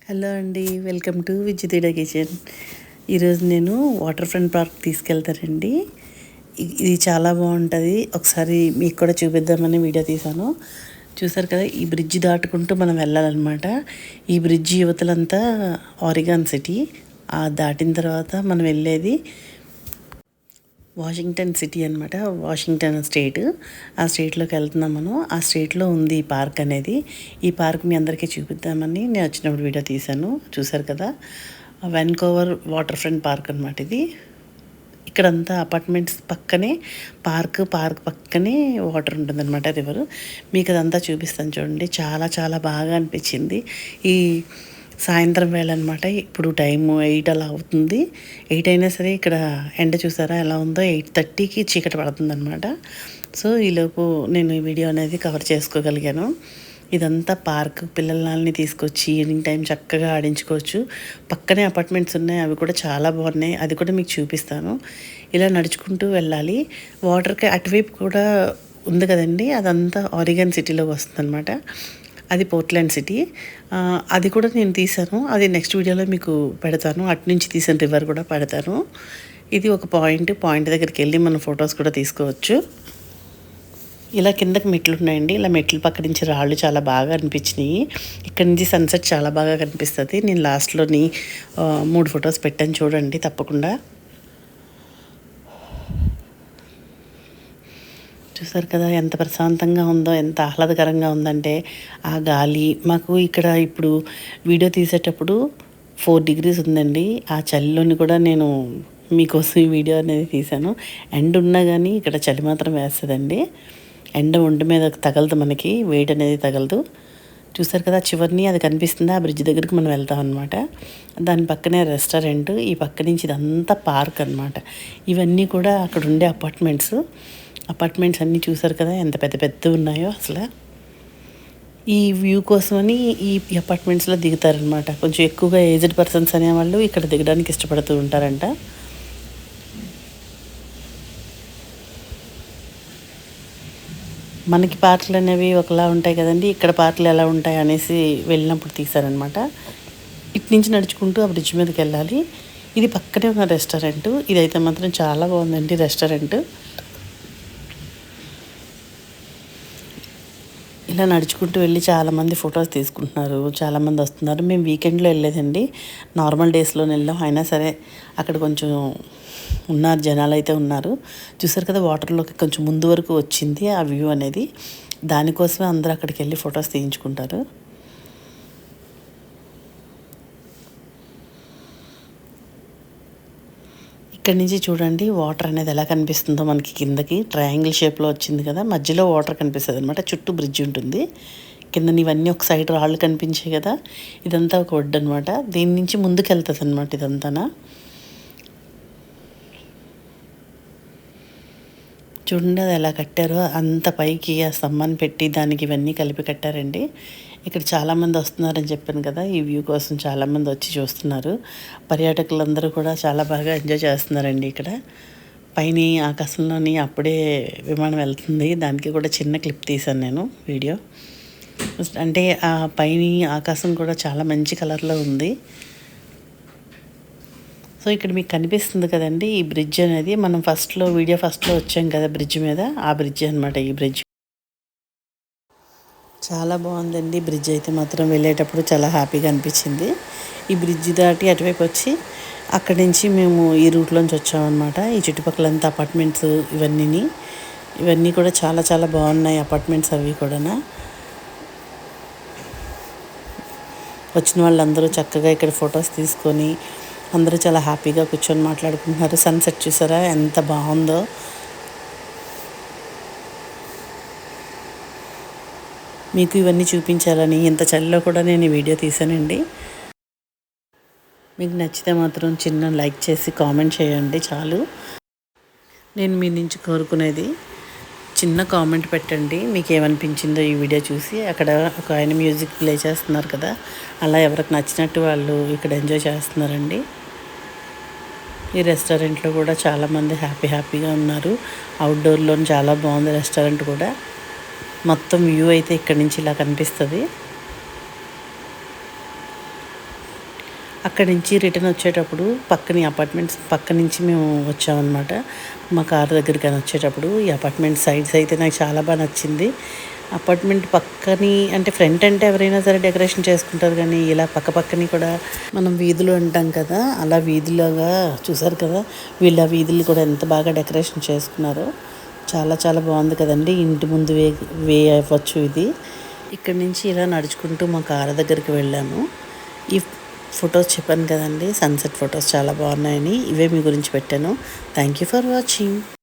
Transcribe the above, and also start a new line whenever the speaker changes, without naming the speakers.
Hello అండి, welcome to విజితిడ kitchen. ఈరోజు నేను వాటర్ ఫ్రంట్ పార్క్ తీసుకెళ్తానండి. ఇది చాలా బాగుంటుంది. ఒకసారి మీకు కూడా చూపిద్దామని వీడియో తీశాను. చూసారు కదా, ఈ బ్రిడ్జ్ దాటుకుంటూ మనం వెళ్ళాలన్నమాట. ఈ బ్రిడ్జ్ యువతలంతా ఆరిగాన్ సిటీ. దాటిన తర్వాత మనం వెళ్ళేది వాషింగ్టన్ సిటీ అనమాట. Washington state. ఆ స్టేట్లోకి వెళ్తున్నాం మనం. ఆ స్టేట్లో ఉంది ఈ పార్క్ అనేది. ఈ పార్క్ మీ అందరికీ చూపిద్దామని నేను వచ్చినప్పుడు వీడియో తీశాను. చూసారు కదా, వాన్కోవర్ వాటర్ ఫ్రంట్ పార్క్ అనమాట ఇది. ఇక్కడంతా అపార్ట్మెంట్స్ పక్కనే పార్క్ పక్కనే వాటర్ ఉంటుందన్నమాట, రివర్. మీకు అదంతా చూపిస్తాను చూడండి. చాలా చాలా బాగా అనిపించింది. ఈ సాయంత్రం వేళ అనమాట. ఇప్పుడు టైము 8 అలా అవుతుంది. 8 అయినా సరే ఇక్కడ ఎండ చూసారా ఎలా ఉందో. 8:30కి చీకటి పడుతుంది అనమాట. సో ఈలోపు నేను ఈ వీడియో అనేది కవర్ చేసుకోగలిగాను. ఇదంతా పార్క్. పిల్లలని తీసుకొచ్చి ఈవినింగ్ టైం చక్కగా ఆడించుకోవచ్చు. పక్కనే అపార్ట్మెంట్స్ ఉన్నాయి, అవి కూడా చాలా బాగున్నాయి. అది కూడా మీకు చూపిస్తాను. ఇలా నడుచుకుంటూ వెళ్ళాలి. వాటర్కి అటువైపు కూడా ఉంది కదండి, అదంతా ఆరిగన్ సిటీలోకి వస్తుంది అనమాట. అది పోర్ట్లాండ్ సిటీ. అది కూడా నేను తీశాను. అది నెక్స్ట్ వీడియోలో మీకు పెడతాను. అటు నుంచి తీసిన రివర్ కూడా పెడతాను. ఇది ఒక పాయింట్ దగ్గరికి వెళ్ళి మనం ఫొటోస్ కూడా తీసుకోవచ్చు. ఇలా కిందకి మెట్లు ఉన్నాయండి. ఇలా మెట్ల పక్క నుంచి రాళ్ళు చాలా బాగా అనిపించినాయి. ఇక్కడ నుంచి సన్సెట్ చాలా బాగా కనిపిస్తుంది. నేను లాస్ట్లోని 3 ఫొటోస్ పెట్టాను, చూడండి తప్పకుండా. చూసారు కదా ఎంత ప్రశాంతంగా ఉందో, ఎంత ఆహ్లాదకరంగా ఉందంటే ఆ గాలి. మాకు ఇక్కడ ఇప్పుడు వీడియో తీసేటప్పుడు 4 degrees ఉందండి. ఆ చలిలోని కూడా నేను మీకోసం ఈ వీడియో అనేది తీశాను. ఎండ ఉన్నా కానీ ఇక్కడ చలి మాత్రం వేస్తుందండి. ఎండ ఒంటి మీద తగలదు, మనకి వెయిట్ అనేది తగలదు. చూసారు కదా, చివరిని అది కనిపిస్తుంది. ఆ బ్రిడ్జ్ దగ్గరికి మనం వెళ్తాం అనమాట. దాని పక్కనే రెస్టారెంట్. ఈ పక్క నుంచి ఇదంతా పార్క్ అనమాట. ఇవన్నీ కూడా అక్కడ ఉండే అపార్ట్మెంట్స్ అన్నీ చూసారు కదా ఎంత పెద్ద ఉన్నాయో అసలు. ఈ వ్యూ కోసమని ఈ అపార్ట్మెంట్స్లో దిగుతారనమాట. కొంచెం ఎక్కువగా ఏజ్డ్ పర్సన్స్ అనేవాళ్ళు ఇక్కడ దిగడానికి ఇష్టపడుతూ ఉంటారంట. మనకి పార్కులు అనేవి ఒకలా ఉంటాయి కదండి, ఇక్కడ పార్కులు ఎలా ఉంటాయి అనేసి వెళ్ళినప్పుడు తీశారనమాట. ఇటు నుంచి నడుచుకుంటూ ఆ బ్రిడ్జ్ మీదకి వెళ్ళాలి. ఇది పక్కనే ఉన్న రెస్టారెంట్. ఇదైతే మాత్రం చాలా బాగుందండి రెస్టారెంట్. ఇలా నడుచుకుంటూ వెళ్ళి చాలామంది ఫొటోస్ తీసుకుంటున్నారు, చాలామంది వస్తున్నారు. మేము వీకెండ్లో వెళ్ళలేదండి, నార్మల్ డేస్లో వెళ్ళాం. అయినా సరే అక్కడ కొంచెం ఉన్నారు, జనాలు అయితే ఉన్నారు. చూసారు కదా, వాటర్లోకి కొంచెం ముందు వరకు వచ్చింది ఆ వ్యూ అనేది. దానికోసమే అందరూ అక్కడికి వెళ్ళి ఫొటోస్ తీయించుకుంటారు. ఇక్కడి నుంచి చూడండి వాటర్ అనేది ఎలా కనిపిస్తుందో మనకి. కిందకి ట్రయాంగిల్ షేప్లో వచ్చింది కదా, మధ్యలో వాటర్ కనిపిస్తుంది అనమాట. చుట్టూ బ్రిడ్జ్ ఉంటుంది. కింద ఇవన్నీ ఒక సైడ్ రాళ్ళు కనిపించాయి కదా, ఇదంతా ఒక ఒడ్డు అనమాట. దీని నుంచి ముందుకు వెళ్తుంది అనమాట ఇదంతా. చూడండి అది ఎలా కట్టారో, అంత పైకి ఆ స్తంభాన్ని పెట్టి దానికి ఇవన్నీ కలిపి కట్టారండి. ఇక్కడ చాలామంది వస్తున్నారని చెప్పాను కదా, ఈ వ్యూ కోసం చాలామంది వచ్చి చూస్తున్నారు. పర్యాటకులందరూ కూడా చాలా బాగా ఎంజాయ్ చేస్తున్నారండి. ఇక్కడ పైన ఆకాశంలోని అప్పుడే విమానం వెళ్తుంది, దానికి కూడా చిన్న క్లిప్ తీశాను నేను వీడియో. అంటే ఆ పైన ఆకాశం కూడా చాలా మంచి కలర్లో ఉంది. సో ఇక్కడ మీకు కనిపిస్తుంది కదండి ఈ బ్రిడ్జ్ అనేది. మనం వీడియో ఫస్ట్లో వచ్చాం కదా బ్రిడ్జ్ మీద, ఆ బ్రిడ్జ్ అనమాట ఈ బ్రిడ్జ్. చాలా బాగుందండి బ్రిడ్జ్ అయితే మాత్రం. వెళ్ళేటప్పుడు చాలా హ్యాపీగా అనిపించింది. ఈ బ్రిడ్జ్ దాటి అటువైపు వచ్చి అక్కడి నుంచి మేము ఈ రూట్లోంచి వచ్చామన్నమాట. ఈ చుట్టుపక్కలంతా అపార్ట్మెంట్స్ ఇవన్నీ కూడా చాలా చాలా బాగున్నాయి అపార్ట్మెంట్స్ అవి కూడా. వచ్చిన వాళ్ళందరూ చక్కగా ఇక్కడ ఫొటోస్ తీసుకొని అందరూ చాలా హ్యాపీగా కూర్చొని మాట్లాడుకుంటున్నారు. సన్సెట్ చూసారా ఎంత బాగుందో. మీకు ఇవన్నీ చూపించాలని ఇంత చలిలో కూడా నేను ఈ వీడియో తీశానండి. మీకు నచ్చితే మాత్రం చిన్న లైక్ చేసి కామెంట్ చేయండి చాలు. నేను మీ నుంచి కోరుకునేది చిన్న కామెంట్ పెట్టండి, మీకు ఏమనిపించిందో ఈ వీడియో చూసి. అక్కడ ఒక ఆయన మ్యూజిక్ ప్లే చేస్తున్నారు కదా, అలా ఎవరికి నచ్చినట్టు వాళ్ళు ఇక్కడ ఎంజాయ్ చేస్తున్నారండి. ఈ రెస్టారెంట్లో కూడా చాలామంది హ్యాపీగా ఉన్నారు. అవుట్డోర్లో చాలా బాగుంది రెస్టారెంట్ కూడా. మొత్తం వ్యూ అయితే ఇక్కడి నుంచి ఇలా కనిపిస్తుంది. అక్కడి నుంచి రిటర్న్ వచ్చేటప్పుడు పక్కని అపార్ట్మెంట్స్ పక్క నుంచి మేము వచ్చామన్నమాట. మా కారు దగ్గరికి అని వచ్చేటప్పుడు ఈ అపార్ట్మెంట్ సైడ్స్ అయితే నాకు చాలా బాగా నచ్చింది. అపార్ట్మెంట్ పక్కని అంటే ఫ్రంట్ అంటే ఎవరైనా సరే డెకరేషన్ చేసుకుంటారు, కానీ ఇలా పక్క పక్కని కూడా మనం వీధులు అంటాం కదా, అలా వీధిలాగా చూసారు కదా. వీళ్ళ వీధులు కూడా ఎంత బాగా డెకరేషన్ చేసుకున్నారో. చాలా చాలా బాగుంది కదండి. ఇంటి ముందు వే అవ్వచ్చు ఇది. ఇక్కడి నుంచి ఇలా నడుచుకుంటూ మా కారు దగ్గరికి వెళ్ళాము. ఈ ఫొటోస్ చెప్పాను కదండి, సన్సెట్ ఫొటోస్ చాలా బాగున్నాయని, ఇవే మీ గురించి పెట్టాను. Thank you for watching.